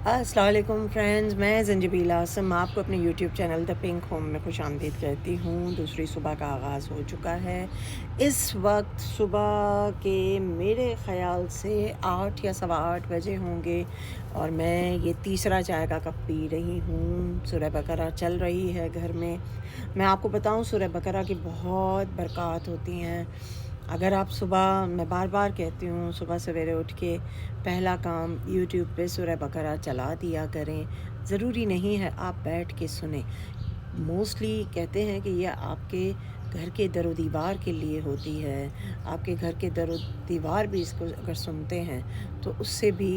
अस्सलाम वालेकुम फ्रेंड्स, मैं ज़ंजीबील आसम आपको अपने YouTube channel the pink home में खुश आमदीद कहती हूँ। दूसरी सुबह का आगाज़ हो चुका है। इस वक्त सुबह के मेरे ख़याल से 8 या सवा 8 बजे होंगे और मैं ये तीसरा चाय का कप पी रही हूँ। सूरह बकरा चल रही है घर में। मैं आपको बताऊँ, सूरह बकरा की बहुत बरक़ात होती हैं। अगर आप सुबह, मैं बार बार कहती हूँ, सुबह सवेरे उठ के पहला काम यूट्यूब पे सूरह बकरा चला दिया करें। ज़रूरी नहीं है आप बैठ के सुने। मोस्टली कहते हैं कि यह आपके घर के दरो दीवार के लिए होती है। आपके घर के दरो दीवार भी इसको अगर सुनते हैं तो उससे भी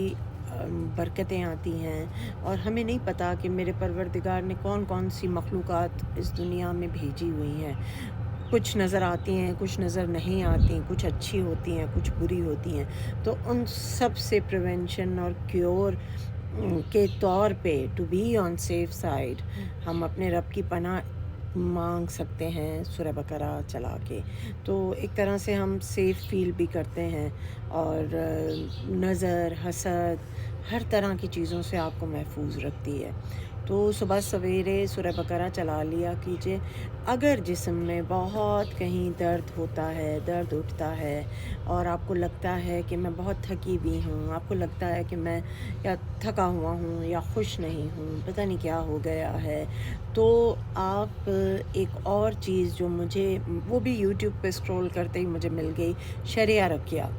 बरकतें आती हैं। और हमें नहीं पता कि मेरे परवरदिगार ने कौन कौन सी मखलूक़ात इस दुनिया में भेजी हुई हैं। कुछ नज़र आती हैं, कुछ नज़र नहीं आती, कुछ अच्छी होती हैं, कुछ बुरी होती हैं। तो उन सब से प्रिवेंशन और क्योर के तौर पे, to be on safe side, हम अपने रब की पनाह मांग सकते हैं सूरह बकरा चला के। तो एक तरह से हम सेफ़ फील भी करते हैं और नज़र, हसद, हर तरह की चीज़ों से आपको महफूज रखती है। तो सुबह सवेरे सूरह बकरा चला लिया कीजिए। अगर जिस्म में बहुत कहीं दर्द होता है, दर्द उठता है और आपको लगता है कि मैं बहुत थकी भी हूँ, आपको लगता है कि मैं या थका हुआ हूँ या खुश नहीं हूँ, पता नहीं क्या हो गया है, तो आप एक और चीज़ जो मुझे वो भी यूट्यूब पे स्क्रॉल करते ही मुझे मिल गई, शरिया रकिया।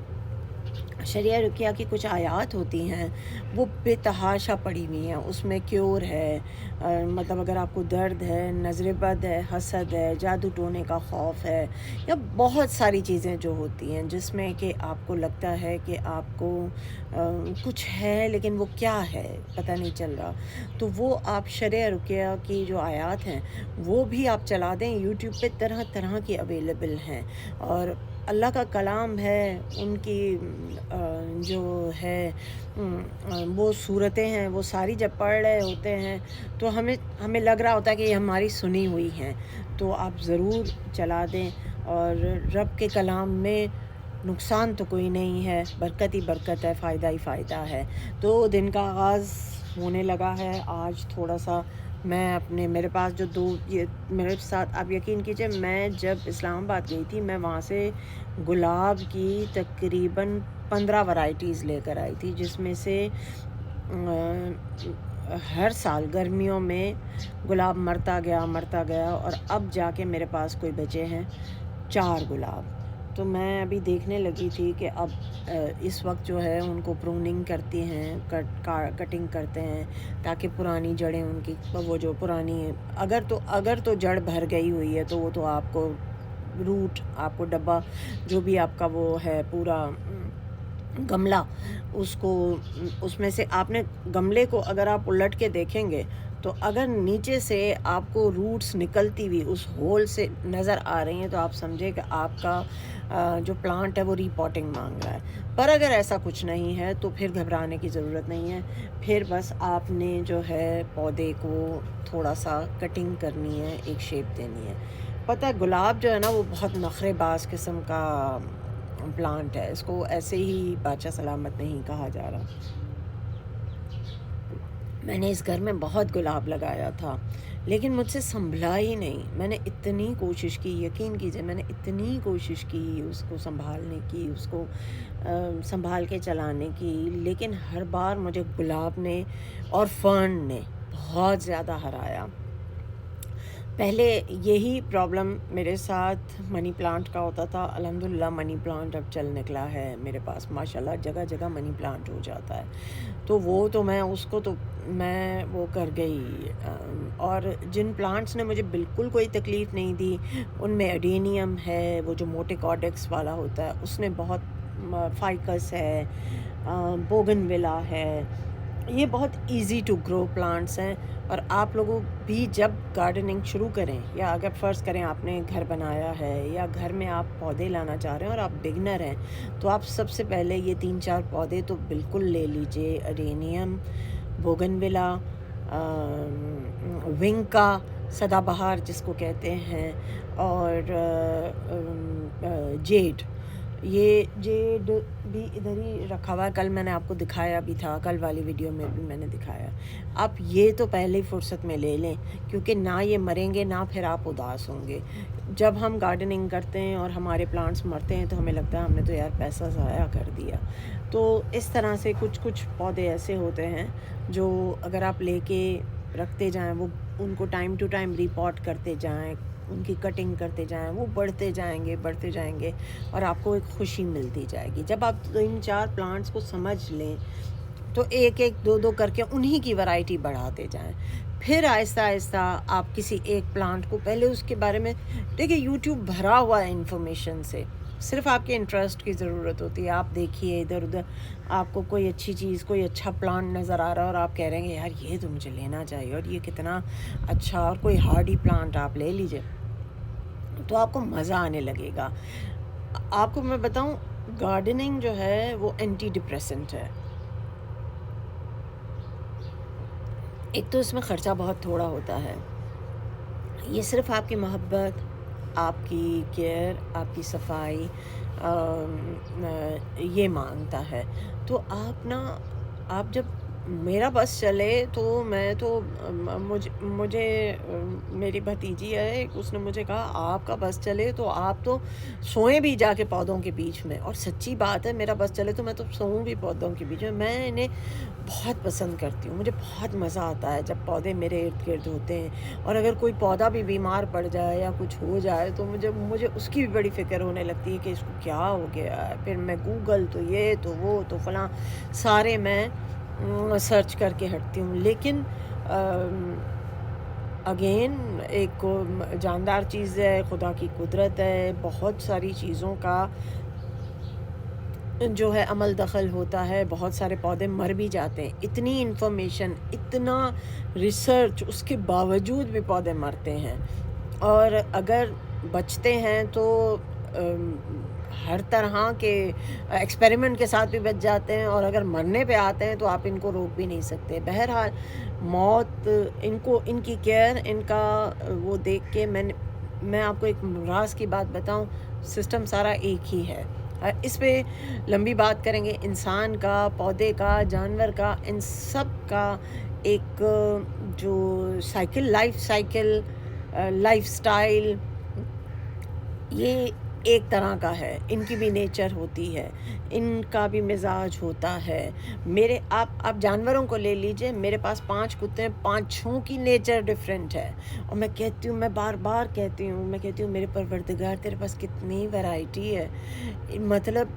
शरिया रुकिया की कुछ आयात होती हैं, वो बेतहाशा पड़ी हुई हैं। उसमें क्योर है, मतलब अगर आपको दर्द है, नज़र बद है, हसद है, जादू टोने का खौफ है, या बहुत सारी चीज़ें जो होती हैं जिसमें कि आपको लगता है कि आपको कुछ है लेकिन वो क्या है पता नहीं चल रहा, तो वो आप शरिया रुकिया की जो आयात हैं वो भी आप चला दें। यूट्यूब पे तरह तरह की अवेलेबल हैं और अल्लाह का कलाम है, उनकी जो है वो सूरतें हैं, वो सारी जब पढ़ रहे होते हैं तो हमें हमें लग रहा होता है कि ये हमारी सुनी हुई हैं। तो आप ज़रूर चला दें। और रब के कलाम में नुकसान तो कोई नहीं है, बरकत ही बरकत है, फ़ायदा ही फ़ायदा है। तो दिन का आगाज़ होने लगा है। आज थोड़ा सा मैं अपने, मेरे पास जो दो, ये मेरे साथ, आप यकीन कीजिए, मैं जब इस्लामाबाद गई थी मैं वहाँ से गुलाब की तकरीबन 15 वैरायटीज़ लेकर आई थी, जिसमें से हर साल गर्मियों में गुलाब मरता गया और अब जाके मेरे पास कोई बचे हैं 4 गुलाब। तो मैं अभी देखने लगी थी कि अब इस वक्त जो है उनको प्रूनिंग करती हैं, कटिंग करते हैं ताकि पुरानी जड़ें उनकी, वो जो पुरानी, अगर तो जड़ भर गई हुई है तो वो तो आपको रूट, आपको डब्बा जो भी आपका वो है पूरा गमला, उसको, उसमें से आपने गमले को अगर आप उलट के देखेंगे तो अगर नीचे से आपको रूट्स निकलती हुई उस होल से नज़र आ रही हैं तो आप समझे कि आपका जो प्लांट है वो रीपॉटिंग मांग रहा है। पर अगर ऐसा कुछ नहीं है तो फिर घबराने की ज़रूरत नहीं है। फिर बस आपने जो है पौधे को थोड़ा सा कटिंग करनी है, एक शेप देनी है। पता है, गुलाब जो है ना वो बहुत नखरेबाज किस्म का प्लांट है, इसको ऐसे ही बादशाह सलामत नहीं कहा जा रहा। मैंने इस घर में बहुत गुलाब लगाया था लेकिन मुझसे संभला ही नहीं। मैंने इतनी कोशिश की, यकीन कीजिए, मैंने इतनी कोशिश की उसको संभालने की, उसको संभाल के चलाने की, लेकिन हर बार मुझे गुलाब ने और फर्न ने बहुत ज़्यादा हराया। पहले यही प्रॉब्लम मेरे साथ मनी प्लांट का होता था। अल्हम्दुलिल्लाह मनी प्लांट अब चल निकला है मेरे पास, माशाल्लाह जगह जगह मनी प्लांट हो जाता है। तो वो तो मैं उसको तो मैं वो कर गई। और जिन प्लांट्स ने मुझे बिल्कुल कोई तकलीफ़ नहीं दी उनमें एडेनियम है, वो जो मोटे कॉर्डेक्स वाला होता है, उसने बहुत, फाइकस है, बोगनविला है, ये बहुत इजी टू ग्रो प्लांट्स हैं। और आप लोगों भी जब गार्डनिंग शुरू करें, या अगर फ़र्ज़ करें आपने घर बनाया है या घर में आप पौधे लाना चाह रहे हैं और आप बिगनर हैं, तो आप सबसे पहले ये 3-4 पौधे तो बिल्कुल ले लीजिए। एडेनियम, बोगनविला, विंका, सदाबहार जिसको कहते हैं, और जेड। یہ جیڈ بھی ادھر ہی رکھا ہوا ہے، کل میں نے آپ کو دکھایا بھی تھا، کل والی ویڈیو میں بھی میں نے دکھایا. آپ یہ تو پہلے ہی فرصت میں لے لیں، کیونکہ نہ یہ مریں گے نہ پھر آپ اداس ہوں گے. جب ہم گارڈننگ کرتے ہیں اور ہمارے پلانٹس مرتے ہیں تو ہمیں لگتا ہے ہم نے تو یار پیسہ ضائع کر دیا. تو اس طرح سے کچھ پودے ایسے ہوتے ہیں جو اگر آپ لے کے رکھتے جائیں، وہ ان کو ٹائم ٹو ٹائم ریپورٹ کرتے جائیں، ان کی کٹنگ کرتے جائیں، وہ بڑھتے جائیں گے اور آپ کو ایک خوشی ملتی جائے گی. جب آپ 3-4 پلانٹس کو سمجھ لیں تو ایک دو دو کر کے انہی کی ورائٹی بڑھاتے جائیں. پھر آہستہ آہستہ آپ کسی ایک پلانٹ کو پہلے اس کے بارے میں دیکھیں. یوٹیوب بھرا ہوا ہے انفارمیشن سے، صرف آپ کے انٹرسٹ کی ضرورت ہوتی ہے. آپ دیکھیے ادھر ادھر، آپ کو کوئی اچھی چیز، کوئی اچھا پلانٹ نظر آ رہا ہے اور آپ کہہ رہے ہیں یار یہ تو مجھے لینا چاہیے اور یہ کتنا اچھا، اور کوئی ہارڈی پلانٹ آپ لے لیجئے تو آپ کو مزہ آنے لگے گا. آپ کو میں بتاؤں، گارڈننگ جو ہے وہ اینٹی ڈپریسنٹ ہے. ایک تو اس میں خرچہ بہت تھوڑا ہوتا ہے. یہ صرف آپ کی محبت، آپ کی کیئر، آپ کی صفائی یہ مانگتا ہے. تو آپ جب میرا بس چلے تو میں تو مجھے میری بھتیجی ہے، اس نے مجھے کہا آپ کا بس چلے تو آپ تو سوئیں بھی جا کے پودوں کے بیچ میں. اور سچی بات ہے، میرا بس چلے تو میں تو سوؤں بھی پودوں کے بیچ میں. میں انہیں بہت پسند کرتی ہوں، مجھے بہت مزہ آتا ہے جب پودے میرے ارد گرد ہوتے ہیں. اور اگر کوئی پودا بھی بیمار پڑ جائے یا کچھ ہو جائے تو مجھے اس کی بھی بڑی فکر ہونے لگتی ہے کہ اس کو کیا ہو گیا ہے. پھر میں گوگل تو یہ تو وہ تو فلاں سارے میں سرچ کر کے ہٹتی ہوں. لیکن اگین ایک جاندار چیز ہے، خدا کی قدرت ہے، بہت ساری چیزوں کا جو ہے عمل دخل ہوتا ہے. بہت سارے پودے مر بھی جاتے ہیں. اتنی انفارمیشن، اتنا ریسرچ، اس کے باوجود بھی پودے مرتے ہیں. اور اگر بچتے ہیں تو ہر طرح کے ایکسپیریمنٹ کے ساتھ بھی بچ جاتے ہیں، اور اگر مرنے پہ آتے ہیں تو آپ ان کو روک بھی نہیں سکتے. بہرحال موت، ان کی کیئر، ان کا وہ دیکھ کے میں آپ کو ایک راز کی بات بتاؤں، سسٹم سارا ایک ہی ہے. اس پہ لمبی بات کریں گے. انسان کا، پودے کا، جانور کا، ان سب کا ایک جو سائیکل، لائف سٹائل، یہ ایک طرح کا ہے. ان کی بھی نیچر ہوتی ہے، ان کا بھی مزاج ہوتا ہے. آپ جانوروں کو لے لیجئے. میرے پاس 5 کتے ہیں، 5 کی نیچر ڈیفرنٹ ہے. اور میں کہتی ہوں، میں بار بار کہتی ہوں میرے پروردگار تیرے پاس کتنی ویرائٹی ہے. مطلب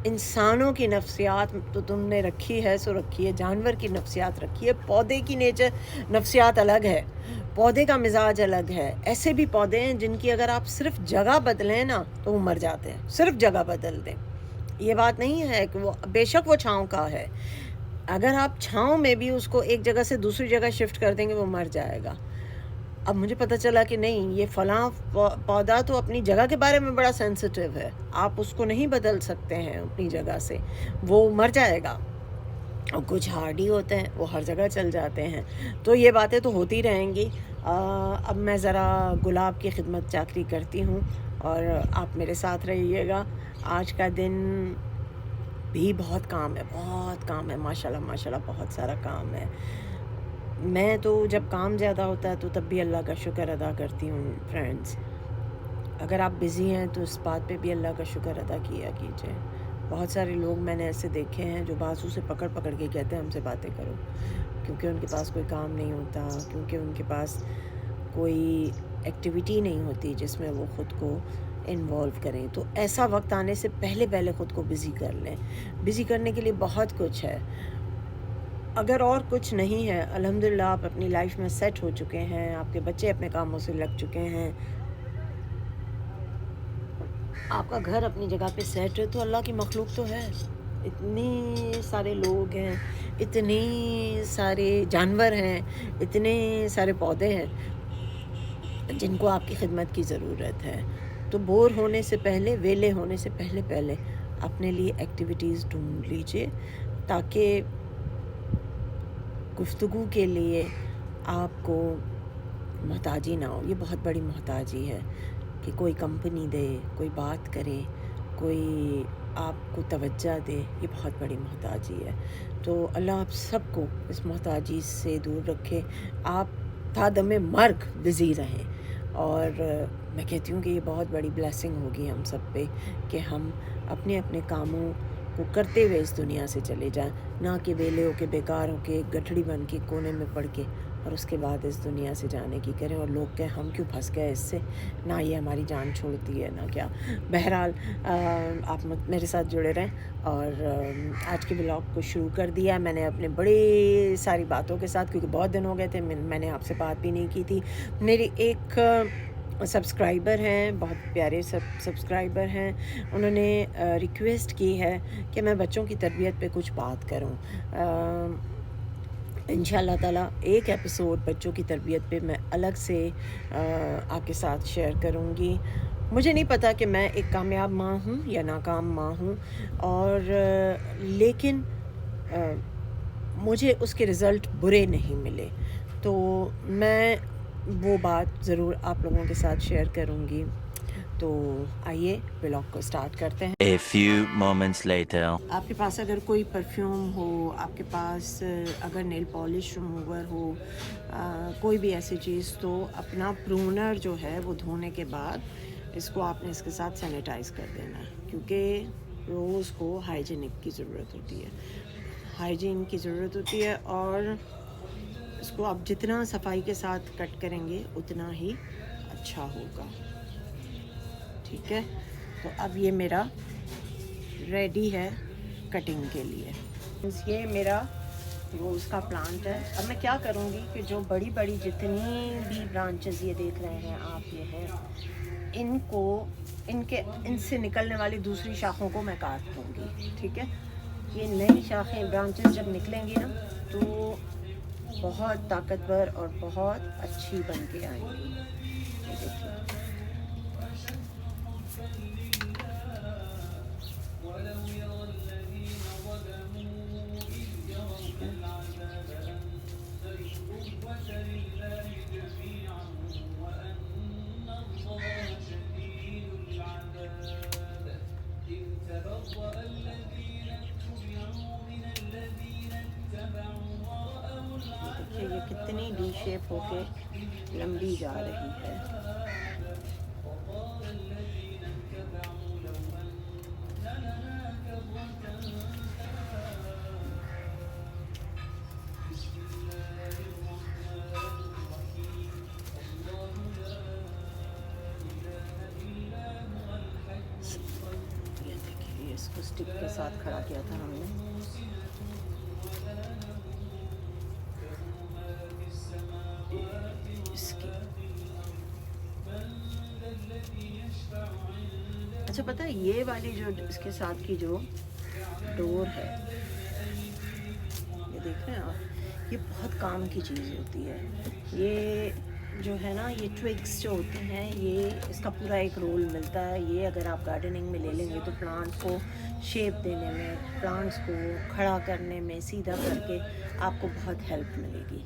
انسانوں کی نفسیات تو تم نے رکھی ہے سو رکھی ہے، جانور کی نفسیات رکھی ہے، پودے کی نیچر نفسیات الگ ہے، پودے کا مزاج الگ ہے. ایسے بھی پودے ہیں جن کی اگر آپ صرف جگہ بدلیں نا تو وہ مر جاتے ہیں. صرف جگہ بدل دیں. یہ بات نہیں ہے کہ وہ بے شک وہ چھاؤں کا ہے، اگر آپ چھاؤں میں بھی اس کو ایک جگہ سے دوسری جگہ شفٹ کر دیں گے وہ مر جائے گا. اب مجھے پتہ چلا کہ نہیں، یہ فلاں پودا تو اپنی جگہ کے بارے میں بڑا سینسٹیو ہے، آپ اس کو نہیں بدل سکتے ہیں اپنی جگہ سے، وہ مر جائے گا. اور کچھ ہارڈی ہوتے ہیں، وہ ہر جگہ چل جاتے ہیں. تو یہ باتیں تو ہوتی رہیں گی. اب میں ذرا گلاب کی خدمت چاکری کرتی ہوں اور آپ میرے ساتھ رہیے گا. آج کا دن بھی بہت کام ہے، ماشاءاللہ بہت سارا کام ہے. میں تو جب کام زیادہ ہوتا ہے تو تب بھی اللہ کا شکر ادا کرتی ہوں. فرینڈز، اگر آپ بزی ہیں تو اس بات پہ بھی اللہ کا شکر ادا کیا کیجئے. بہت سارے لوگ میں نے ایسے دیکھے ہیں جو بازو سے پکڑ کے کہتے ہیں ہم سے باتیں کرو، کیونکہ ان کے پاس کوئی کام نہیں ہوتا، کیونکہ ان کے پاس کوئی ایکٹیویٹی نہیں ہوتی جس میں وہ خود کو انوالو کریں. تو ایسا وقت آنے سے پہلے خود کو بزی کر لیں. بزی کرنے کے لیے بہت کچھ ہے. اگر اور کچھ نہیں ہے، الحمدللہ آپ اپنی لائف میں سیٹ ہو چکے ہیں، آپ کے بچے اپنے کاموں سے لگ چکے ہیں، آپ کا گھر اپنی جگہ پہ سیٹ ہے، تو اللہ کی مخلوق تو ہے. اتنے سارے لوگ ہیں، اتنے سارے جانور ہیں، اتنے سارے پودے ہیں جن کو آپ کی خدمت کی ضرورت ہے. تو بور ہونے سے پہلے، ویلے ہونے سے پہلے اپنے لیے ایکٹیویٹیز ڈھونڈ لیجئے، تاکہ گفتگو کے لیے آپ کو محتاجی نہ ہو. یہ بہت بڑی محتاجی ہے کہ کوئی کمپنی دے، کوئی بات کرے، کوئی آپ کو توجہ دے، یہ بہت بڑی محتاجی ہے۔ تو اللہ آپ سب کو اس محتاجی سے دور رکھے، آپ تا دم مرگ بزی رہیں، اور میں کہتی ہوں کہ یہ بہت بڑی بلیسنگ ہوگی ہم سب پہ کہ ہم اپنے اپنے کاموں کو کرتے ہوئے اس دنیا سے چلے جائیں، نہ کہ ویلے ہو کے بیکار ہو کے گٹھڑی بن کے کونے میں پڑ کے اور اس کے بعد اس دنیا سے جانے کی کریں اور لوگ کہیں ہم کیوں پھنس گئے اس سے، نہ یہ ہماری جان چھوڑتی ہے نہ کیا۔ بہرحال آپ میرے ساتھ جڑے رہیں، اور آج کے بلاگ کو شروع کر دیا میں نے اپنے بڑی ساری باتوں کے ساتھ، کیونکہ بہت دن ہو گئے تھے میں نے آپ سے بات بھی نہیں کی تھی۔ میری ایک سبسکرائبر ہیں، بہت پیارے سبسکرائبر ہیں، انہوں نے ریکویسٹ کی ہے کہ میں بچوں کی تربیت پہ کچھ بات کروں۔ انشاءاللہ تعالیٰ ایک ایپیسوڈ بچوں کی تربیت پہ میں الگ سے آپ کے ساتھ شیئر کروں گی۔ مجھے نہیں پتہ کہ میں ایک کامیاب ماں ہوں یا ناکام ماں ہوں، اور لیکن مجھے اس کے رزلٹ برے نہیں ملے، تو میں وہ بات ضرور آپ لوگوں کے ساتھ شیئر کروں گی۔ تو آئیے ولاگ کو سٹارٹ کرتے ہیں۔ A few moments later. آپ کے پاس اگر کوئی پرفیوم ہو، آپ کے پاس اگر نیل پالش ریموور ہو، کوئی بھی ایسی چیز، تو اپنا پرونر جو ہے وہ دھونے کے بعد اس کو آپ نے اس کے ساتھ سینیٹائز کر دینا ہے، کیونکہ روز کو ہائیجینک کی ضرورت ہوتی ہے، ہائیجین کی ضرورت ہوتی ہے، اور اس کو آپ جتنا صفائی کے ساتھ کٹ کریں گے اتنا ہی اچھا ہوگا، ٹھیک ہے۔ تو اب یہ میرا ریڈی ہے کٹنگ کے لیے۔ یہ میرا روز کا پلانٹ ہے۔ اب میں کیا کروں گی کہ جو بڑی بڑی جتنی بھی برانچز یہ دیکھ رہے ہیں آپ، یہ ہیں، ان سے نکلنے والی دوسری شاخوں کو میں کاٹ دوں گی، ٹھیک ہے۔ یہ نئی شاخیں برانچز جب نکلیں گی نا تو بہت طاقتور اور بہت اچھی بن کے آئیں گی، یہ دیکھیے۔ دیکھیے یہ کتنی ڈی شیپ ہو کے لمبی جا رہی ہے۔ یہ دیکھیے اس کو اسٹک کے ساتھ کھڑا کیا تھا ہم نے۔ اچھا پتہ ہے یہ والی جو اس کے ساتھ کی جو ڈور ہے، یہ دیکھ رہے ہیں آپ، یہ بہت کام کی چیز ہوتی ہے۔ یہ جو ہے نا، یہ ٹوگس جو ہوتی ہیں، یہ اس کا پورا ایک رول ملتا ہے۔ یہ اگر آپ گارڈننگ میں لے لیں گے تو پلانٹس کو شیپ دینے میں، پلانٹس کو کھڑا کرنے میں، سیدھا کر کے آپ کو بہت ہیلپ ملے گی۔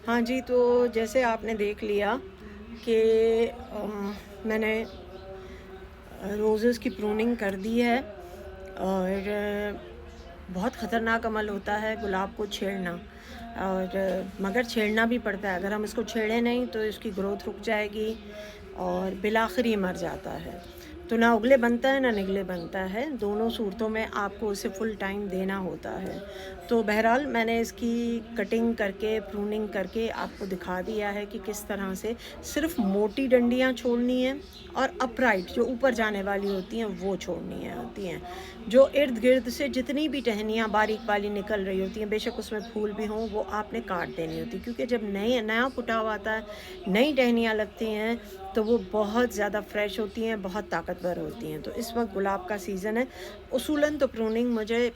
ہاں جی، تو جیسے آپ نے دیکھ لیا کہ میں نے روزز کی پروننگ کر دی ہے، اور بہت خطرناک عمل ہوتا ہے گلاب کو چھیڑنا، اور مگر چھیڑنا بھی پڑتا ہے۔ اگر ہم اس کو چھیڑیں نہیں تو اس کی گروتھ رک جائے گی اور بالآخر ہی مر جاتا ہے۔ तो ना उगले बनता है ना निगले बनता है, दोनों सूरतों में आपको उसे फुल टाइम देना होता है। तो बहरहाल मैंने इसकी कटिंग करके, प्रूनिंग करके आपको दिखा दिया है कि किस तरह से सिर्फ मोटी डंडियाँ छोड़नी हैं और अपराइट जो ऊपर जाने वाली होती हैं वो छोड़नी होती हैं। जो इर्द गिर्द से जितनी भी टहनियाँ बारीक वाली निकल रही होती हैं, बेशक उसमें फूल भी हों, वो आपने काट देनी होती है, क्योंकि जब नया फुटाव आता है, नई टहनियाँ लगती हैं तो वो बहुत ज़्यादा फ्रेश होती हैं, बहुत ताकतवर होती हैं। तो इस वक्त गुलाब का सीज़न है। उसूलन तो प्रूनिंग मुझे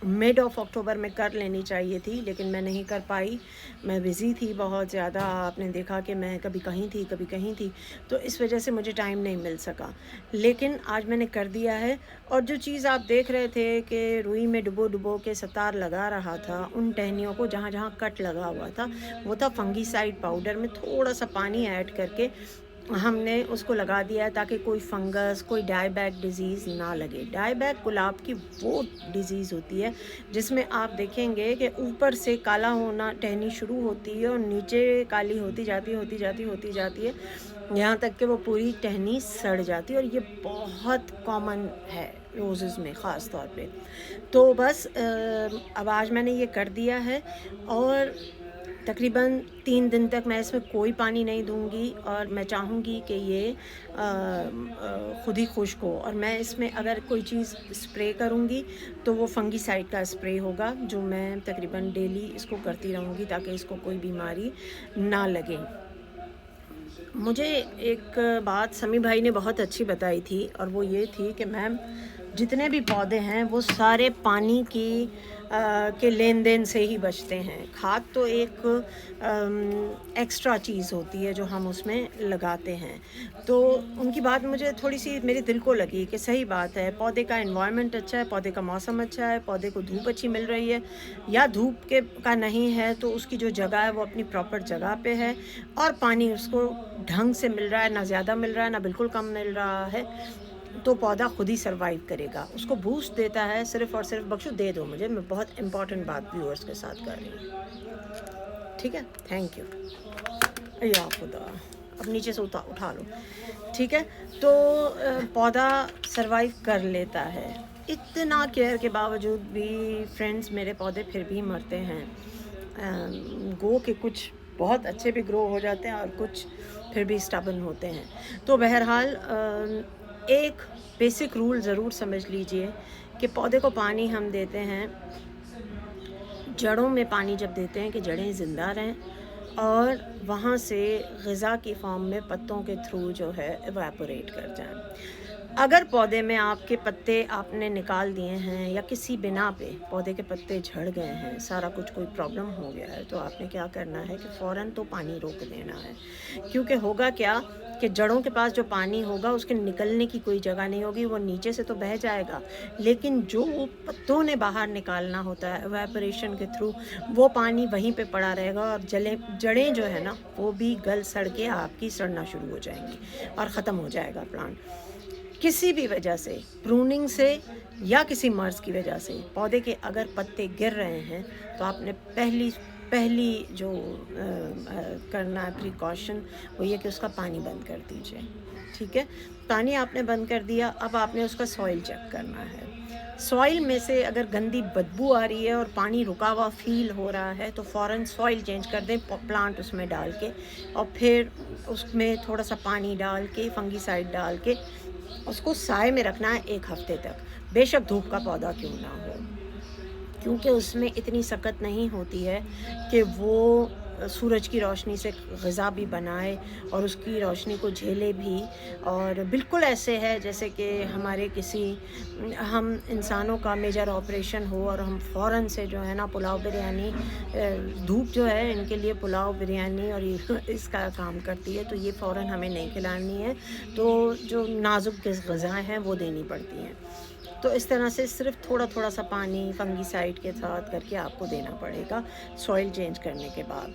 मिड ऑफ अक्टूबर में कर लेनी चाहिए थी, लेकिन मैं नहीं कर पाई, मैं बिज़ी थी बहुत ज़्यादा। आपने देखा कि मैं कभी कहीं थी कभी कहीं थी, तो इस वजह से मुझे टाइम नहीं मिल सका। लेकिन आज मैंने कर दिया है। और जो चीज़ आप देख रहे थे कि रुई में डुबो के सतार लगा रहा था, उन टहनियों को जहाँ जहाँ कट लगा हुआ था वो था फंगीसाइड पाउडर में थोड़ा सा पानी ऐड करके हमने उसको लगा दिया है, ताकि कोई फंगस, कोई डाईबैक डिज़ीज़ ना लगे। डाईबैक गुलाब की वो डिज़ीज़ होती है जिसमें आप देखेंगे कि ऊपर से काला होना टहनी शुरू होती है और नीचे काली होती जाती है, यहाँ तक कि वो पूरी टहनी सड़ जाती है। और ये बहुत कॉमन है रोज़ेज़ में ख़ास तौर पे। तो बस अब आज मैंने ये कर दिया है और तकरीबन 3 दिन तक मैं इसमें कोई पानी नहीं दूंगी, और मैं चाहूँगी कि ये ख़ुद ही खुश्क हो। और मैं इसमें अगर कोई चीज़ स्प्रे करूँगी तो वो फंगीसाइड का स्प्रे होगा, जो मैं तकरीबन डेली इसको करती रहूँगी ताकि इसको कोई बीमारी ना लगे। मुझे एक बात समी भाई ने बहुत अच्छी बताई थी, और वो ये थी कि मैम जितने भी पौधे हैं वो सारे पानी की के लेन देन से ही बचते हैं। खाद तो एक एक्स्ट्रा चीज़ होती है जो हम उसमें लगाते हैं। तो उनकी बात मुझे थोड़ी सी मेरे दिल को लगी कि सही बात है, पौधे का एनवायरनमेंट अच्छा है, पौधे का मौसम अच्छा है, पौधे को धूप अच्छी मिल रही है, या धूप का नहीं है तो उसकी जो जगह है वो अपनी प्रॉपर जगह पे है, और पानी उसको ढंग से मिल रहा है, ना ज़्यादा मिल रहा है ना बिल्कुल कम मिल रहा है, तो पौधा खुद ही सरवाइव करेगा। उसको बूस्ट देता है सिर्फ़ और सिर्फ। बख्शो दे दो मुझे, मैं बहुत इम्पॉर्टेंट बात व्यूअर्स के साथ कर रही हूँ, ठीक है? Thank you. या खुदा, अब नीचे से उठा लो, ठीक है? तो पौधा सरवाइव कर लेता है। इतना केयर के बावजूद भी फ्रेंड्स मेरे पौधे फिर भी मरते हैं। गो के कुछ बहुत अच्छे भी ग्रो हो जाते हैं और कुछ फिर भी स्टबन होते हैं। तो बहरहाल एक बेसिक रूल ज़रूर समझ लीजिए कि पौधे को पानी हम देते हैं, जड़ों में पानी जब देते हैं कि जड़ें ज़िंदा रहें, और वहाँ से ग़िज़ा की फॉर्म में पत्तों के थ्रू जो है एवापोरेट कर जाएं। अगर पौधे में आपके पत्ते आपने निकाल दिए हैं या किसी बिना पे पौधे के पत्ते झड़ गए हैं, सारा कुछ कोई प्रॉब्लम हो गया है, तो आपने क्या करना है कि फ़ौरन तो पानी रोक देना है। क्योंकि होगा क्या कि जड़ों के पास जो पानी होगा उसके निकलने की कोई जगह नहीं होगी, वो नीचे से तो बह जाएगा, लेकिन जो पत्तों ने बाहर निकालना होता है एवेपोरेशन के थ्रू, वो पानी वहीं पे पड़ा रहेगा, और जड़ें जो है ना वो भी गल सड़ के आपकी सड़ना शुरू हो जाएंगी और ख़त्म हो जाएगा प्लांट। किसी भी वजह से, प्रूनिंग से या किसी मर्ज़ की वजह से पौधे के अगर पत्ते गिर रहे हैं, तो आपने पहली जो करना है प्रिकॉशन, वो ये कि उसका पानी बंद कर दीजिए, ठीक है? पानी आपने बंद कर दिया, अब आपने उसका सॉइल चेक करना है। सॉइल में से अगर गंदी बदबू आ रही है और पानी रुका हुआ फील हो रहा है, तो फ़ौरन सॉइल चेंज कर दें, प्लांट उसमें डाल के, और फिर उसमें थोड़ा सा पानी डाल के, फंगीसाइड डाल के उसको साए में रखना है 1 हफ़्ते तक, बेशक धूप का पौधा क्यों ना हो, क्योंकि उसमें इतनी सकत नहीं होती है कि वो सूरज की रोशनी से ग़िज़ा भी बनाए और उसकी रोशनी को झेले भी। और बिल्कुल ऐसे है जैसे कि हम इंसानों का मेजर ऑपरेशन हो और हम फ़ौरन से जो है ना पुलाव बिरयानी, धूप जो है इनके लिए पुलाव बिरयानी और इसका काम करती है, तो ये फ़ौरन हमें नहीं खिलानी है, तो जो नाजुक ग़िज़ाएँ हैं वो देनी पड़ती हैं। तो इस तरह से सिर्फ थोड़ा सा पानी फंगीसाइड के साथ करके आपको देना पड़ेगा सॉइल चेंज करने के बाद।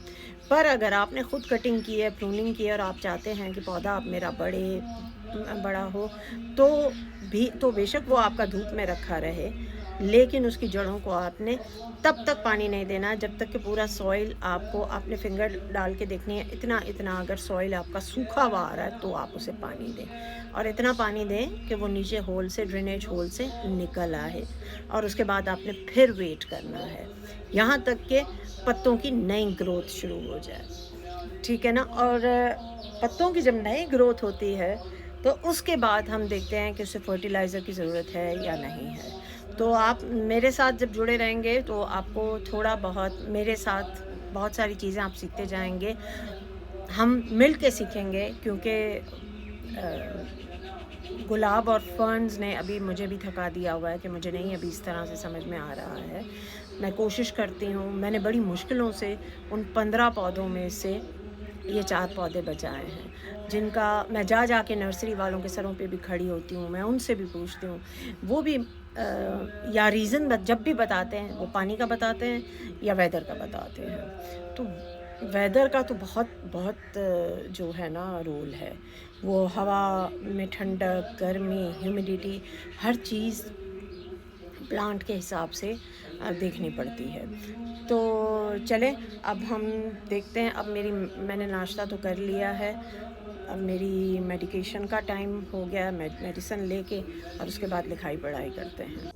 पर अगर आपने ख़ुद कटिंग की है, प्रूनिंग की है, और आप चाहते हैं कि पौधा आप मेरा बड़ा हो, तो बेशक वो आपका धूप में रखा रहे, लेकिन उसकी जड़ों को आपने तब तक पानी नहीं देना जब तक कि पूरा सॉइल आपको, आपने फिंगर डाल के देखनी है, इतना अगर सॉइल आपका सूखा हुआ आ रहा है तो आप उसे पानी दें, और इतना पानी दें कि वो नीचे होल से, ड्रेनेज होल से निकल आए, और उसके बाद आपने फिर वेट करना है यहाँ तक कि पत्तों की नई ग्रोथ शुरू हो जाए, ठीक है ना। और पत्तों की जब नई ग्रोथ होती है तो उसके बाद हम देखते हैं कि उसे फर्टिलाइज़र की ज़रूरत है या नहीं है। तो आप मेरे साथ जब जुड़े रहेंगे तो आपको थोड़ा बहुत मेरे साथ बहुत सारी चीज़ें आप सीखते जाएंगे, हम मिल के सीखेंगे, क्योंकि गुलाब और फर्न्स ने अभी मुझे भी थका दिया हुआ है कि मुझे नहीं अभी इस तरह से समझ में आ रहा है। मैं कोशिश करती हूँ, मैंने बड़ी मुश्किलों से उन 15 पौधों में से ये 4 पौधे बचाए हैं, जिनका मैं जा के नर्सरी वालों के सरों पे भी खड़ी होती हूँ, मैं उनसे भी पूछती हूँ, वो भी या रीज़न जब भी बताते हैं वो पानी का बताते हैं या वेदर का बताते हैं। तो वेदर का तो बहुत जो है ना रोल है, वो हवा में ठंडक, गर्मी, ह्यूमिडिटी, हर चीज़ प्लांट के हिसाब से देखनी पड़ती है। तो चलें अब हम देखते हैं, अब मैंने नाश्ता तो कर लिया है, अब मेरी मेडिकेशन का टाइम हो गया, मेडिसिन लेके और उसके बाद लिखाई पढ़ाई करते हैं।